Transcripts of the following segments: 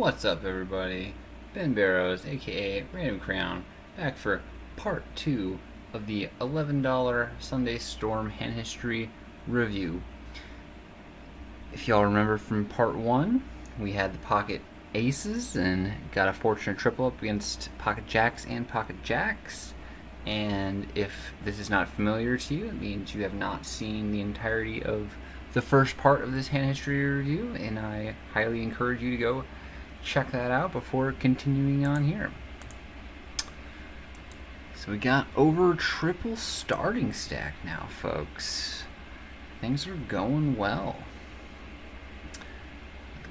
What's up, everybody? Ben Barrows, aka Random Crown, back for part 2 of the $11 Sunday Storm hand history review. If y'all remember from part 1, we had the pocket aces and got a fortunate triple up against pocket jacks and pocket jacks. And if this is not familiar to you, it means you have not seen the entirety of the first part of this hand history review, and I highly encourage you to go check that out before continuing on here. So we got over triple starting stack now, folks. Things are going well.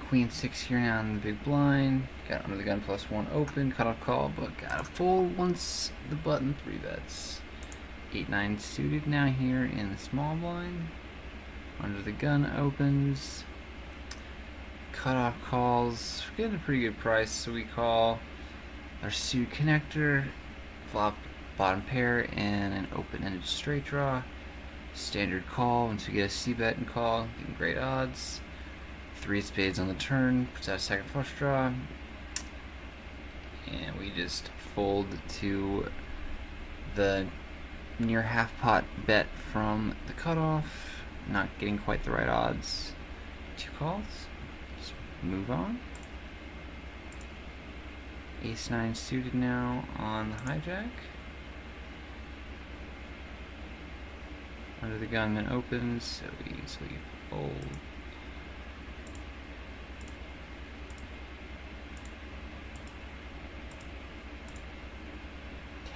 Queen 6 here now in the big blind. Got under the gun +1 open, cutoff call, but got a fold once the button 3 bets. 8-9 suited now here in the small blind. Under the gun opens. Cutoff calls. We're getting a pretty good price, so we call our suited connector, flop bottom pair, and an open-ended straight draw. Standard call once we get a c-bet and call, getting great odds. 3 spades on the turn, puts out a second flush draw, and we just fold to the near half pot bet from the cutoff. Not getting quite the right odds. 2 calls. Just move on. Ace-9 suited now on the hijack. Under the gun then opens, so we easily fold.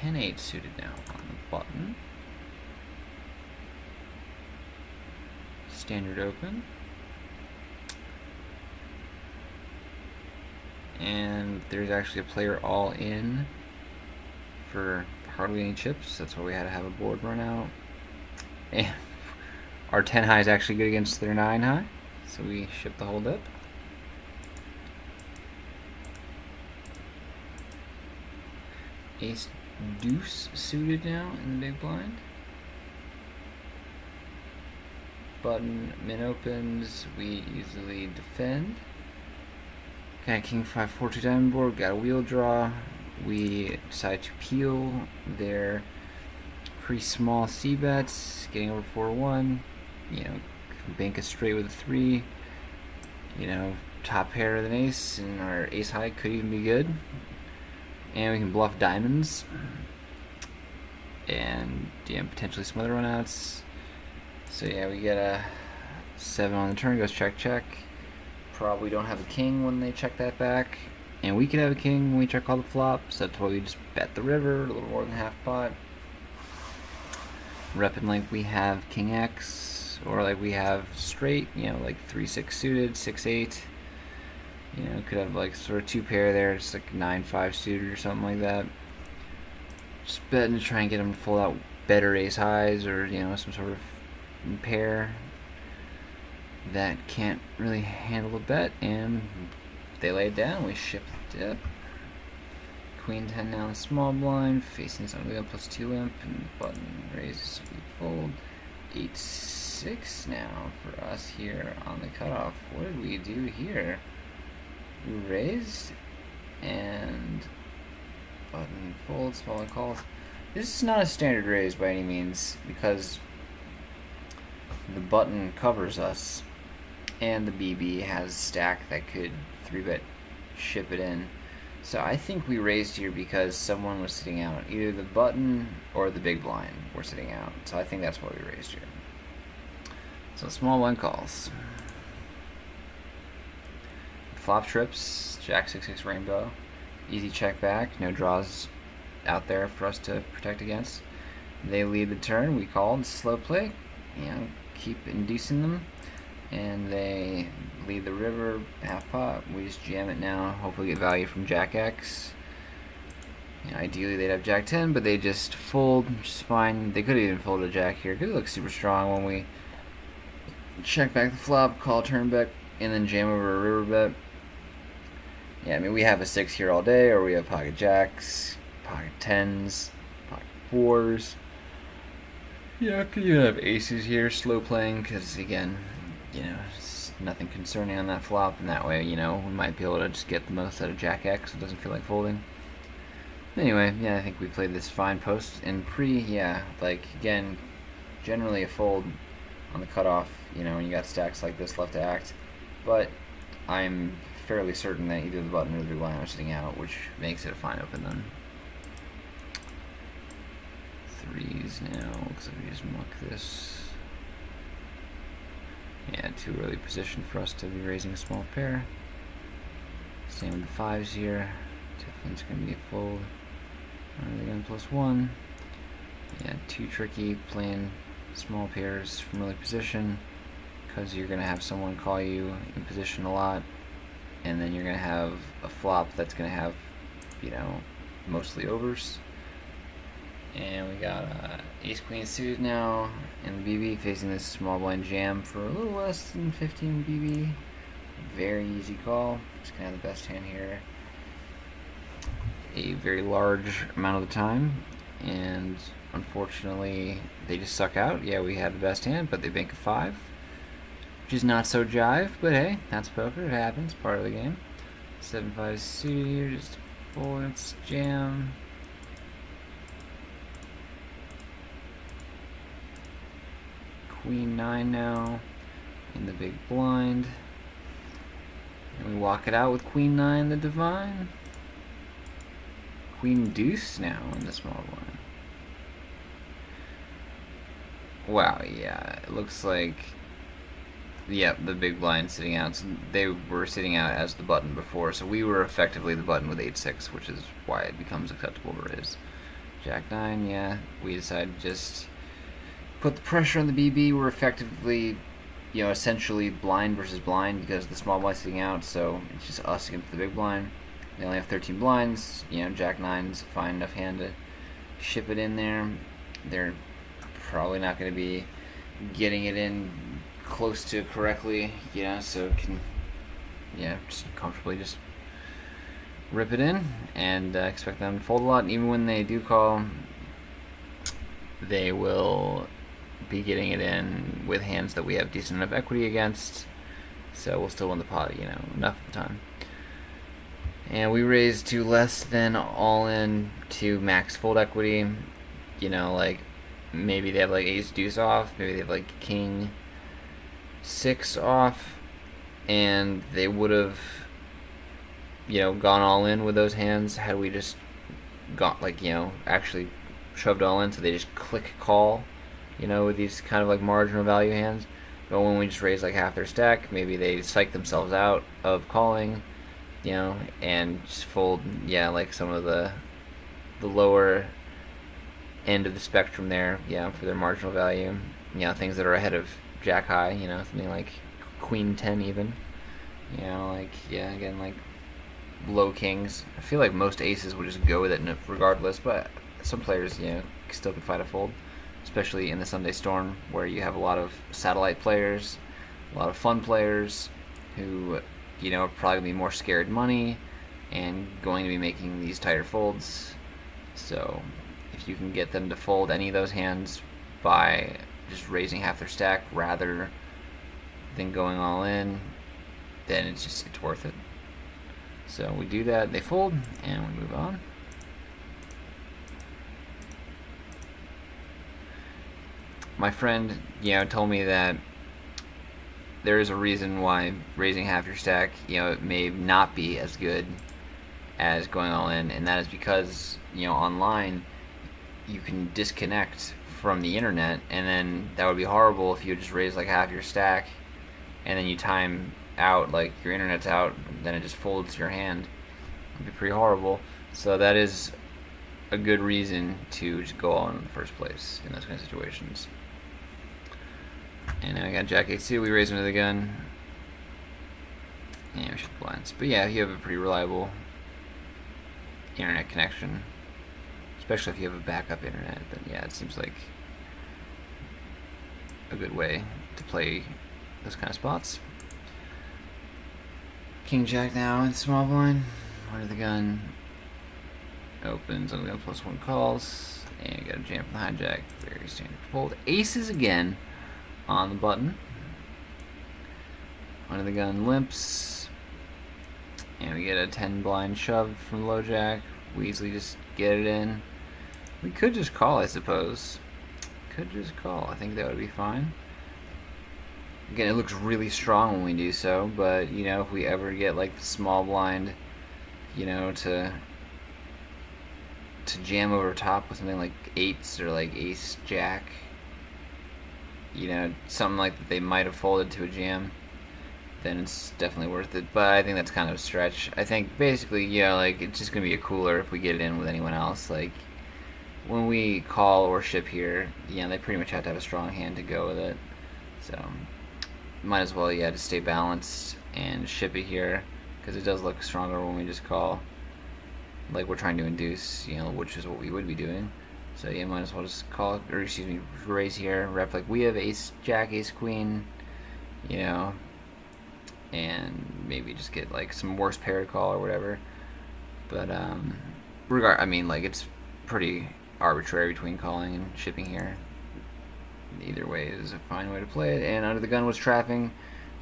Ten-8 suited now on the button. Standard open. And there's actually a player all in for hardly any chips. That's why we had to have a board run out. And our 10 high is actually good against their 9 high, so we ship the whole dip. Ace deuce suited now in the big blind. Button min opens, we easily defend. Got King 5 4-2 diamond board, got a wheel draw. We decide to peel their pretty small c bets, getting over 4-1. You know, bank a straight with a 3. You know, top pair with an ace, and our ace high could even be good. And we can bluff diamonds, and potentially some other runouts. So yeah, we get a 7 on the turn, goes check check. Probably don't have a king when they check that back, and we could have a king when we check all the flops. So that's why we just bet the river, a little more than half pot. Repping like we have king X, or like we have straight, you know, like 3-6 suited, 6-8. You know, could have like sort of 2 pair there, just like 9-5 suited or something like that. Just betting to try and get them to fold out better ace highs, or you know, some sort of pair that can't really handle the bet, and they lay it down. We ship the dip. Queen 10 now in the small blind, facing this under the +2 limp, and button raises, we fold. 8-6 now for us here on the cutoff. What did we do here? We raised, and button folds, smaller calls. This is not a standard raise by any means, because the button covers us, and the BB has a stack that could 3-bet ship it in. So I think we raised here because someone was sitting out. Either the button or the big blind were sitting out. So I think that's why we raised here. So small blind calls. Flop trips, Jack 6-6 rainbow. Easy check back, no draws out there for us to protect against. They lead the turn, we called slow play. You know, keep inducing them. And they lead the river, half pot. We just jam it now, hopefully get value from Jack X. You know, ideally they'd have Jack 10, but they just fold, which is fine. They could have even folded a Jack here, because it looks super strong when we check back the flop, call turn back, and then jam over a river bet. Yeah, I mean, we have a 6 here all day, or we have pocket jacks, pocket 10s, pocket 4s. Yeah, could even have aces here, slow playing, because again, you know, nothing concerning on that flop, and that way, you know, we might be able to just get the most out of Jack X. It doesn't feel like folding. Anyway, yeah, I think we played this fine post and like, again, generally a fold on the cutoff, you know, when you got stacks like this left to act, but I'm fairly certain that either the button or the big blind are sitting out, which makes it a fine open then. Threes now, looks like we just muck this. Yeah, too early position for us to be raising a small pair. Same with the fives here. Definitely it's going to be a fold. Under the gun +1. Yeah, too tricky playing small pairs from early position, because you're going to have someone call you in position a lot, and then you're going to have a flop that's going to have, you know, mostly overs. And we got ace queen suited now in the BB, facing this small blind jam for a little less than 15 BB. Very easy call. Just kind of the best hand here a very large amount of the time, and unfortunately they just suck out. Yeah, we had the best hand, but they bank a 5, which is not so jive, but hey, that's poker. It happens, part of the game. 7-5 suited here, just fold, it's jam. Queen 9 now in the big blind, and we walk it out with Queen 9 the divine. Queen deuce now in the small blind. Wow, yeah, it looks like, yep, the big blind sitting out. So they were sitting out as the button before, so we were effectively the button with 8-6, which is why it becomes acceptable to raise. Jack 9, yeah, we decided to just put the pressure on the BB. We're effectively, you know, essentially blind versus blind because the small blind's sitting out, so it's just us against the big blind. They only have 13 blinds, you know, Jack 9's a fine enough hand to ship it in there. They're probably not going to be getting it in close to correctly, you know, so it can, yeah, just comfortably just rip it in and expect them to fold a lot. And even when they do call, they will be getting it in with hands that we have decent enough equity against, so we'll still win the pot, you know, enough of the time. And we raised to less than all in to max fold equity, you know, like maybe they have like ace deuce off, maybe they have like king 6 off, and they would have, you know, gone all in with those hands had we just got, like, you know, actually shoved all in, so they just click call, you know, with these kind of like marginal value hands. But when we just raise like half their stack, maybe they psych themselves out of calling, you know, and just fold, yeah, like some of the lower end of the spectrum there, yeah, for their marginal value, you know, things that are ahead of Jack high, you know, something like Queen 10 even, you know, like, yeah, again, like low kings. I feel like most aces would just go with it regardless, but some players, you know, still can fight a fold, especially in the Sunday Storm, where you have a lot of satellite players, a lot of fun players who, you know, are probably going to be more scared money and going to be making these tighter folds. So if you can get them to fold any of those hands by just raising half their stack rather than going all in, then it's worth it. So we do that, they fold, and we move on. My friend, you know, told me that there is a reason why raising half your stack, you know, it may not be as good as going all in, and that is because, you know, online you can disconnect from the internet, and then that would be horrible if you just raise like half your stack and then you time out, like your internet's out, then it just folds your hand. It'd be pretty horrible. So that is a good reason to just go all in the first place in those kind of situations. And now we got Jack 8 suited, we raise under the gun. Yeah, we should blinds. But yeah, if you have a pretty reliable internet connection, especially if you have a backup internet, then yeah, it seems like a good way to play those kind of spots. King Jack now in small blind, under the gun, opens, under the gun +1 calls, and you got a jam from the hijack, very standard fold. Aces again on the button, Under the gun limps. And we get a 10 blind shove from low jack. We easily just get it in. We could just call, I suppose. Could just call. I think that would be fine. Again, it looks really strong when we do so, but, you know, if we ever get, like, the small blind, you know, to jam over top with something like eights or, like, ace jack, you know, something like that they might have folded to a jam, then it's definitely worth it. But I think that's kind of a stretch. I think, basically, you know, like, it's just going to be a cooler if we get it in with anyone else. Like, when we call or ship here, you know, they pretty much have to have a strong hand to go with it. So might as well, yeah, just stay balanced and ship it here, because it does look stronger when we just call, like we're trying to induce, you know, which is what we would be doing. So yeah, might as well just call, or excuse me, raise here, rep like we have ace jack, ace queen, you know, and maybe just get like some worse pair to call or whatever. But I mean, like, it's pretty arbitrary between calling and shipping here. Either way is a fine way to play it. And under the gun was trapping,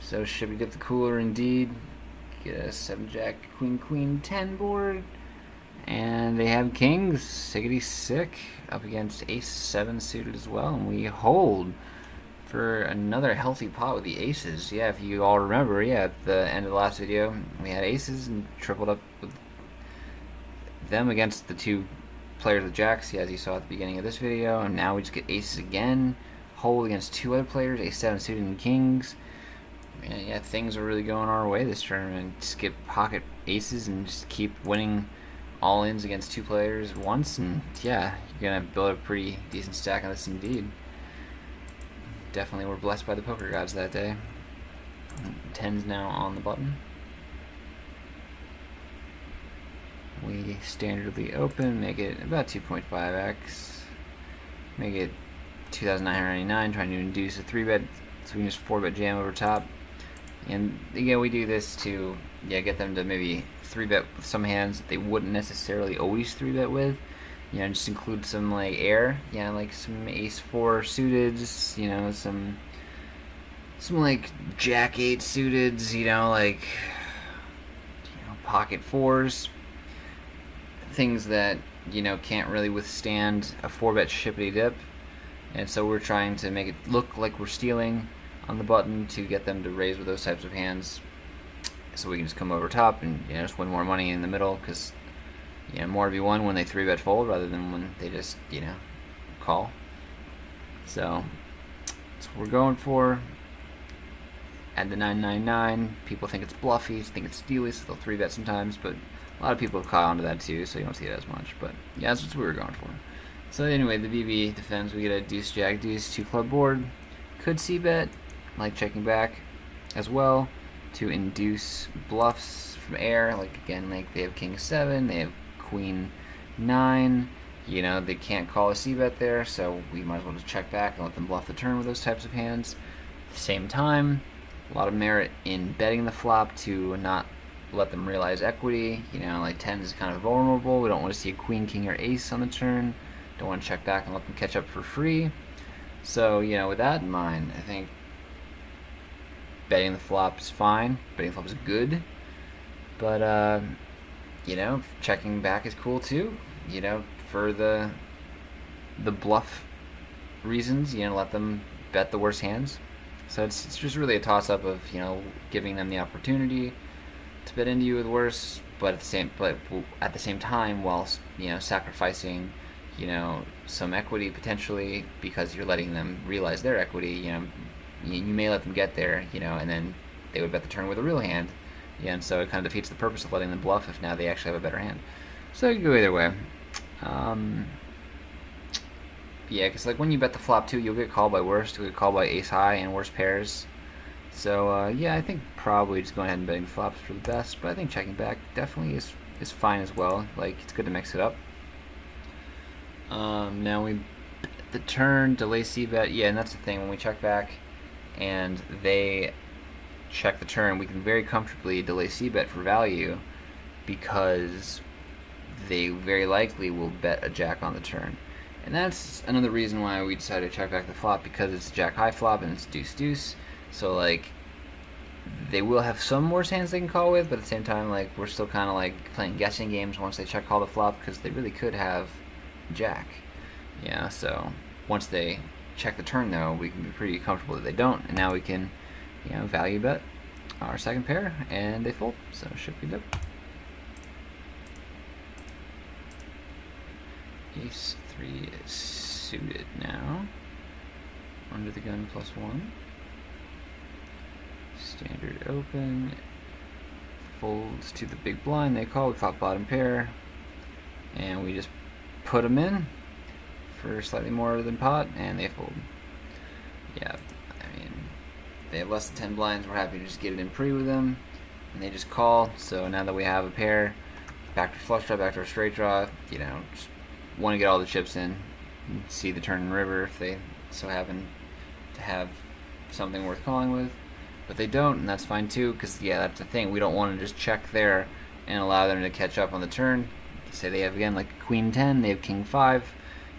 so should we get the cooler indeed? Get a 7 jack, queen, queen, 10 board, and they have kings, sickety sick, up against ace 7 suited as well, and we hold for another healthy pot with the aces. Yeah, if you all remember, yeah, at the end of the last video, we had aces and tripled up with them against the two players with jacks, yeah, as you saw at the beginning of this video, and now we just get aces again. Hold against two other players, ace 7 suited and kings. And yeah, things are really going our way this tournament. Just get pocket aces and just keep winning all-ins against two players once, and yeah, you're gonna build a pretty decent stack on this indeed. Definitely were blessed by the poker gods that day. 10's now on the button. We standardly open, make it about 2.5x, make it 2,999, trying to induce a 3-bet, so we can just 4-bet jam over top. And again, we do this to, yeah, get them to maybe 3-bet with some hands that they wouldn't necessarily always 3-bet with. You know, just include some like air, yeah, like some ace 4 suiteds, you know, some like jack 8 suiteds, you know, like, you know, pocket 4s, things that, you know, can't really withstand a 4-bet shippity dip. And so we're trying to make it look like we're stealing on the button to get them to raise with those types of hands, so we can just come over top and, you know, just win more money in the middle, because, you know, more to be won when they 3-bet fold rather than when they just, you know, call. So that's what we're going for. Add the 999. People think it's bluffy, think it's steely, so they'll 3-bet sometimes, but a lot of people have caught onto that too, so you don't see it as much. But yeah, that's what we were going for. So anyway, the BB defends. We get a deuce jack deuce 2 club board. Could c-bet, like checking back as well to induce bluffs from air. Like again, like they have king 7, they have queen 9. You know, they can't call a c-bet there, so we might as well just check back and let them bluff the turn with those types of hands. At the same time, a lot of merit in betting the flop to not let them realize equity. You know, like 10 is kind of vulnerable. We don't want to see a queen, king, or ace on the turn. Don't want to check back and let them catch up for free. So, you know, with that in mind, I think betting the flop is fine. Betting the flop is good. But, you know, checking back is cool too. You know, for the bluff reasons, you know, let them bet the worst hands. So it's just really a toss-up of, you know, giving them the opportunity to bet into you with worse, but at the same time, whilst, you know, sacrificing, you know, some equity potentially, because you're letting them realize their equity. You know, you may let them get there, you know, and then they would bet the turn with a real hand. Yeah, and so it kind of defeats the purpose of letting them bluff if now they actually have a better hand. So it can go either way. Yeah, because like when you bet the flop too, you'll get called by worst. You'll get called by ace high and worse pairs. So yeah, I think probably just going ahead and betting flops for the best. But I think checking back definitely is fine as well. Like, it's good to mix it up. Now we the turn delay c-bet. Yeah, and that's the thing, when we check back and they check the turn, we can very comfortably delay c-bet for value, because they very likely will bet a jack on the turn. And that's another reason why we decided to check back the flop, because it's jack high flop and it's deuce deuce. So like, They will have some worse hands they can call with, but at the same time, like, we're still kind of like playing guessing games once they check call the flop, because they really could have jack. Yeah, so once they check the turn, though, we can be pretty comfortable that they don't, and now we can, value bet our second pair, and they fold, so should be good. Ace 3 is suited now. Under the gun +1. Standard open. Folds to the big blind. They call. We flop bottom pair. And we just put them in for slightly more than pot, and they fold. Yeah, I mean, they have less than 10 blinds. We're happy to just get it in pre with them. And they just call. So now that we have a pair, back to flush draw, back to a straight draw, just want to get all the chips in and see the turn and river if they so happen to have something worth calling with. But they don't, and that's fine too, because that's the thing. We don't want to just check there and allow them to catch up on the turn. Say they have, again, like Queen 10, they have King 5,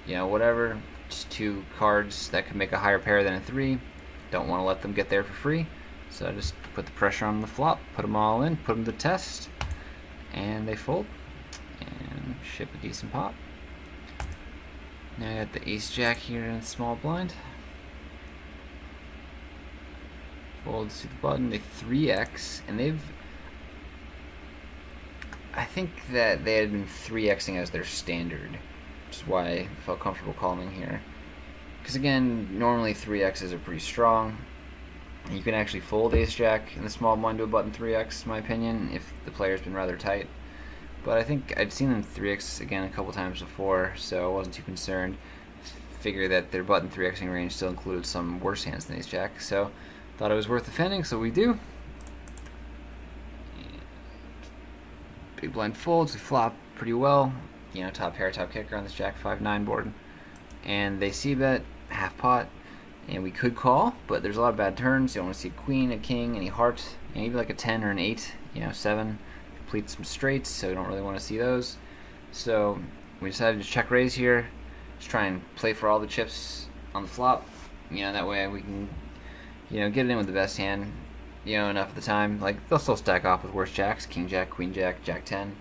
whatever. Just 2 cards that could make a higher pair than a 3. Don't want to let them get there for free. So I just put the pressure on the flop, put them all in, put them to test, and they fold. And ship a decent pot. Now I got the ace-jack here in small blind. Folds to the button. They 3x, and I think that they had been 3xing as their standard, which is why I felt comfortable calling here. Because again, normally 3x's are pretty strong. And you can actually fold ace-jack in the small blind to a button 3x, in my opinion, if the player's been rather tight. But I think I'd seen them 3x again a couple times before, so I wasn't too concerned. Figure that their button 3xing range still included some worse hands than ace-jack, so thought it was worth defending, so we do. Big blind folds, we flop pretty well. Top pair, top kicker on this jack 5-9 board. And they c-bet, half pot, and we could call, but there's a lot of bad turns. You don't want to see a queen, a king, any heart, even like a 10 or an 8, 7. Complete some straights, so we don't really want to see those. So we decided to check raise here. Just try and play for all the chips on the flop. That way we can, get it in with the best hand, enough of the time. Like, they'll still stack off with worse jacks, king jack, queen jack, jack 10.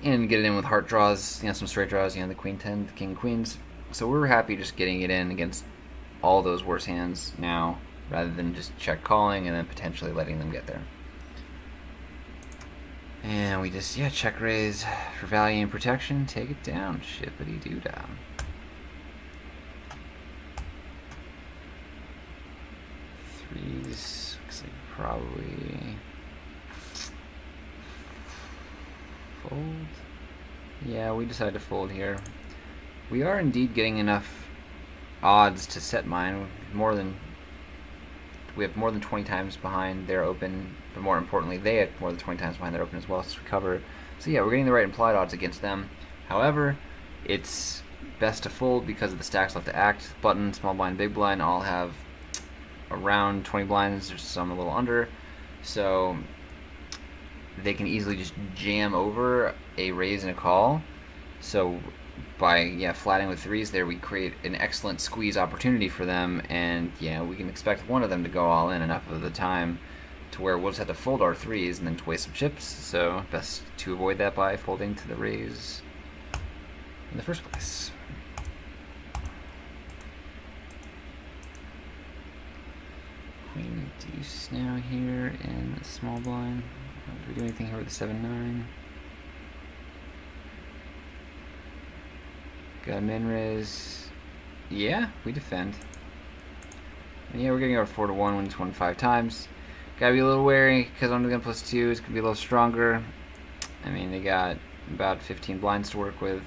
And get it in with heart draws, some straight draws, the queen 10, the king queens. So we were happy just getting it in against all those worse hands now, rather than just check calling and then potentially letting them get there. And we just, check raise for value and protection, take it down, shippity-doo-dah. Threes, looks like probably fold. Yeah, we decided to fold here. We are indeed getting enough odds to set mine. We have more than 20 times behind their open, but more importantly, they had more than 20 times behind their open as well, so we cover. So we're getting the right implied odds against them. However, it's best to fold because of the stacks left to act. Button, small blind, big blind all have around 20 blinds. There's some a little under, so they can easily just jam over a raise and a call. So by flatting with threes there, we create an excellent squeeze opportunity for them, and we can expect one of them to go all in enough of the time to where we'll just have to fold our threes and then to waste some chips. So best to avoid that by folding to the raise in the first place. Queen deuce now here in the small blind. Do we do anything here with the 7-9? Got a min raise. Yeah, we defend. And we're getting our 4-1 when it's won 5 times. Gotta be a little wary because under the gun +2 is gonna be a little stronger. I mean, they got about 15 blinds to work with.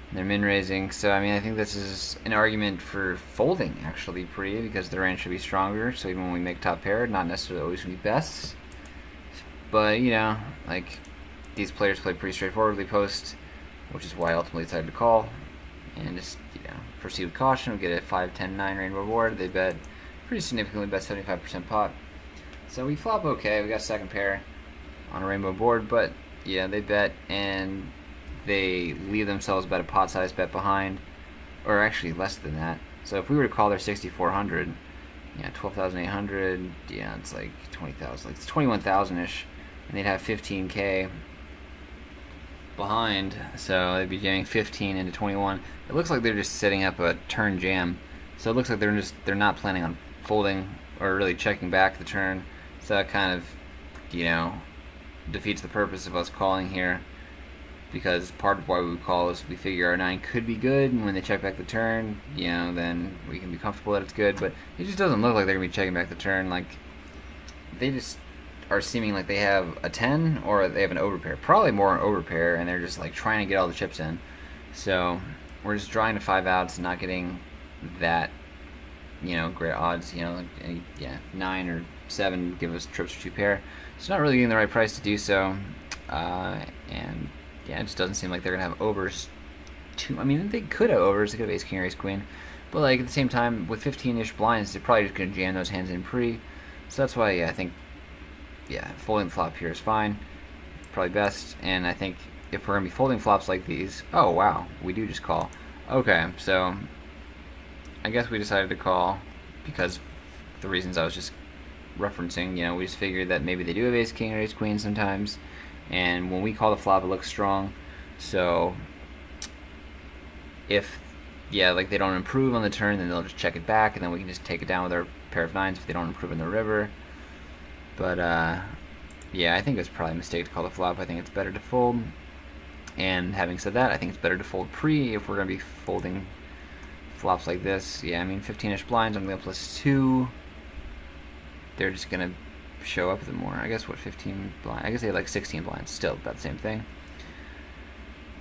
And they're min raising, so I mean, I think this is an argument for folding actually pre, because the range should be stronger. So even when we make top pair, not necessarily always gonna be best. But like, these players play pretty straightforwardly post, which is why I ultimately decided to call and just proceed with caution. We get a 5-10-9 rainbow board. They bet pretty significantly, bet 75% pot. So we flop okay. We got second pair on a rainbow board, but they bet and they leave themselves about a pot size bet behind, or actually less than that. So if we were to call their 6,400, Yeah, 12,800. Yeah, it's like 20,000. Like it's 21,000 ish, and they'd have 15k behind, so they'd be jamming 15 into 21. It looks like they're just setting up a turn jam, so it looks like they're not planning on folding or really checking back the turn. So that kind of, you know, defeats the purpose of us calling here, because part of why we would call is we figure our 9 could be good, and when they check back the turn, you know, then we can be comfortable that it's good. But it just doesn't look like they're gonna be checking back the turn. Like, they just are seeming like they have a 10 or they have an overpair, probably more an overpair, and they're just like trying to get all the chips in. So we're just drawing to 5 outs, not getting that, you know, great odds. You know, like any, 9 or 7 give us trips for 2 pair. It's not really getting the right price to do so, and yeah, it just doesn't seem like they're gonna have overs. I mean, they could have overs. They could have ace king or ace queen, but like at the same time, with 15-ish blinds, they're probably just gonna jam those hands in pre. So that's why, I think, folding flop here is fine, probably best. And I think if we're gonna be folding flops like these, oh wow, we do just call. Okay, so I guess we decided to call because the reasons I was just referencing. You know, we just figured that maybe they do have ace king or ace queen sometimes, and when we call the flop, it looks strong. So if like they don't improve on the turn, then they'll just check it back, and then we can just take it down with our pair of 9s if they don't improve in the river. But I think it's probably a mistake to call the flop. I think it's better to fold. And having said that, I think it's better to fold pre if we're going to be folding flops like this. Yeah, I mean 15-ish blinds, I'm going to +2. They're just going to show up with it more. I guess what, 15 blinds? I guess they have like 16 blinds. Still about the same thing.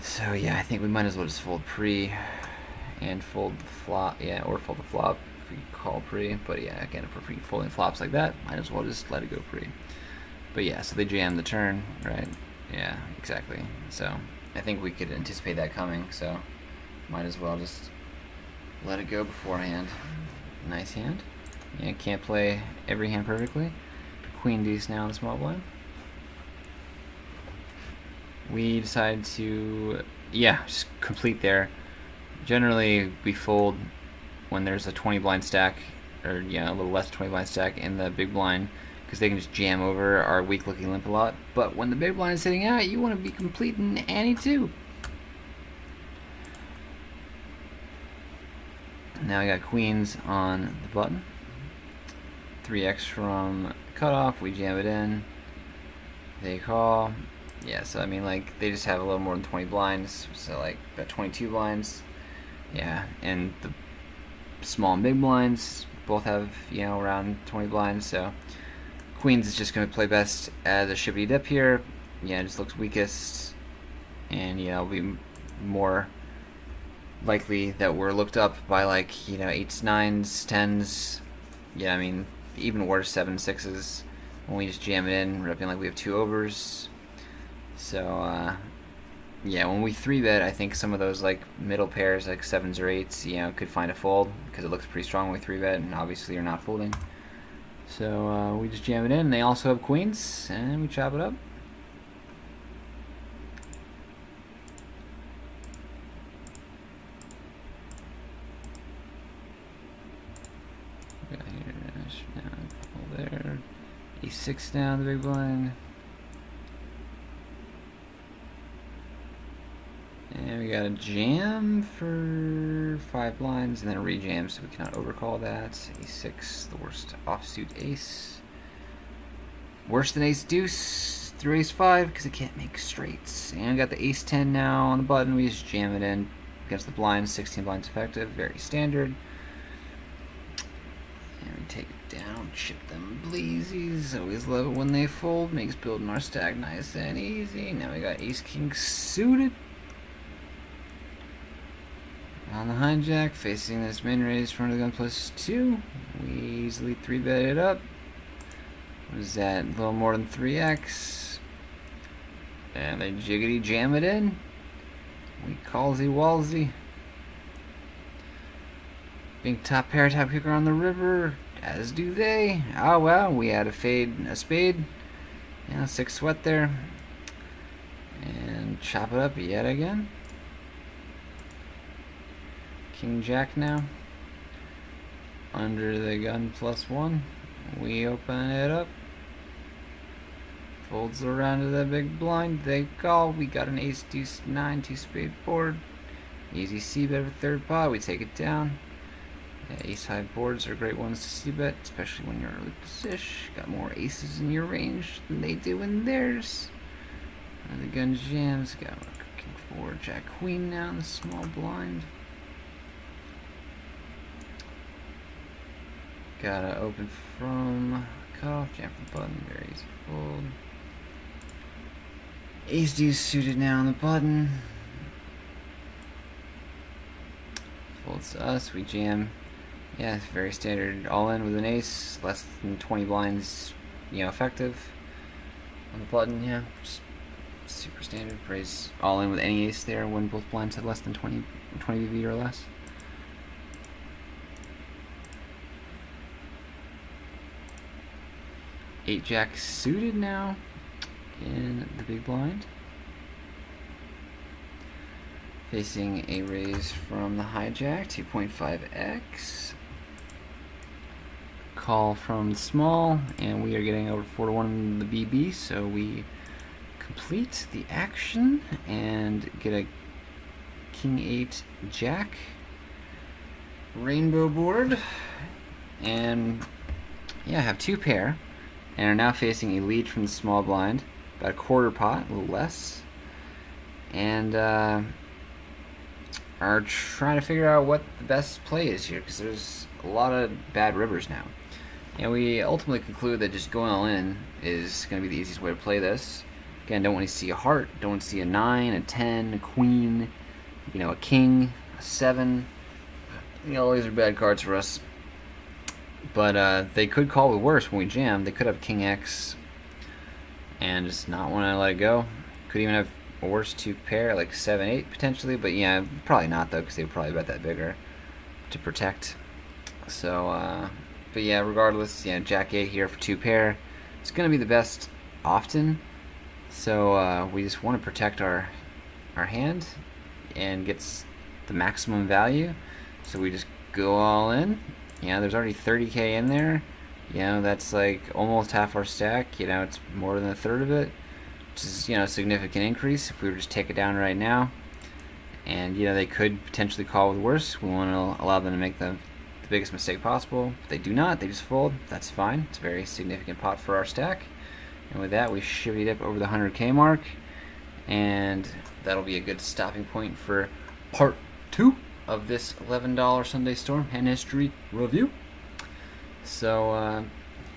So yeah, I think we might as well just fold pre and fold the flop. Yeah, or fold the flop if we call pre. But yeah, again, if we're folding flops like that, might as well just let it go pre. But yeah, so they jam the turn, right? Yeah, exactly. So I think we could anticipate that coming, so might as well just let it go beforehand. Nice hand. Yeah, can't play every hand perfectly. Queen deuce now in the small blind. We decided to, just complete there. Generally, we fold when there's a 20 blind stack, or a little less than 20 blind stack in the big blind, because they can just jam over our weak looking limp a lot. But when the big blind is sitting out, you want to be completing ante too. Now we got queens on the button. 3x from cutoff, we jam it in. They call. Yeah, so I mean, like, they just have a little more than 20 blinds, so like about 22 blinds. Yeah, and the small and big blinds both have, around 20 blinds, so queens is just going to play best as a shippity dip here. Yeah, it just looks weakest, and it'll be more likely that we're looked up by like 8s, 9s, 10s. Yeah, I mean even worse 7s, 6s when we just jam it in, ripping like we have 2 overs. So when we 3-bet, I think some of those like middle pairs like 7s or 8s, could find a fold because it looks pretty strong when we 3-bet, and obviously you're not folding. So we just jam it in. They also have queens, and we chop it up. Got here, now there. E6 down the big blind. And we got a jam for 5 blinds, and then a rejam, so we cannot overcall that. A6, the worst offsuit ace. Worse than ace deuce through ace 5 because it can't make straights. And we got the ace 10 now on the button. We just jam it in against the blinds. 16 blinds effective, very standard. And we take it down, chip them bleezies. Always love it when they fold. Makes building our stack nice and easy. Now we got ace king suited. On the hijack, facing this min raise, front of the gun +2. We easily 3-bet it up. What is that? A little more than 3x. And they jiggity jam it in. We callsy wallsy. Big top pair, top kicker on the river, as do they. Oh well, we had a fade and a spade. 6 sweat there. And chop it up yet again. King jack now. under the gun +1. We open it up. Folds around to the big blind. They call. We got an ace, deuce, 9, 2-spade board. Easy c-bet for third pot. We take it down. Yeah, ace-high boards are great ones to c-bet, especially when you're early position. Got more aces in your range than they do in theirs. The gun jams. Got king 4, jack queen now in the small blind. Gotta open from cutoff, jam from button, very easy fold. Ace deuce suited now on the button. Folds to us, we jam. Yeah, it's very standard all in with an ace, less than 20 blinds, effective. On the button, yeah, just super standard. Raise all in with any ace there when both blinds have less than 20 BV or less. Eight jack suited now in the big blind. Facing a raise from the hijack, 2.5x. Call from the small, and we are getting over 4-1 in the BB, so we complete the action and get a king 8 jack rainbow board, and yeah, have 2 pair, and are now facing a lead from the small blind, about a quarter pot, a little less, and are trying to figure out what the best play is here, because there's a lot of bad rivers now. And we ultimately conclude that just going all in is going to be the easiest way to play this. Again, don't want to see a heart, don't want to see a 9, a 10, a queen, a king, a 7. All these are bad cards for us. But they could call with worse when we jam. They could have king X and just not want to let it go. Could even have a worse 2 pair, like 7, 8 potentially. But yeah, probably not though, because they would probably bet that bigger to protect. So, but yeah, regardless, jack 8 here for 2 pair. It's going to be the best often. So we just want to protect our hand and gets the maximum value. So we just go all in. There's already 30k in there. That's like almost half our stack. It's more than a third of it, which is a significant increase if we were just take it down right now. And they could potentially call with worse. We want to allow them to make the biggest mistake possible. If they do not, they just fold. That's fine. It's a very significant pot for our stack. And with that, we shivvied up over the 100k mark, and that'll be a good stopping point for part 2 of this $11 Sunday Storm hand history review. So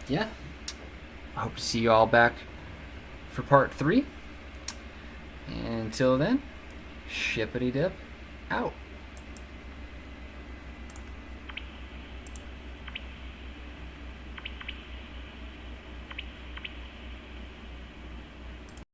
yeah, I hope to see you all back for part 3. And until then, shippity dip out.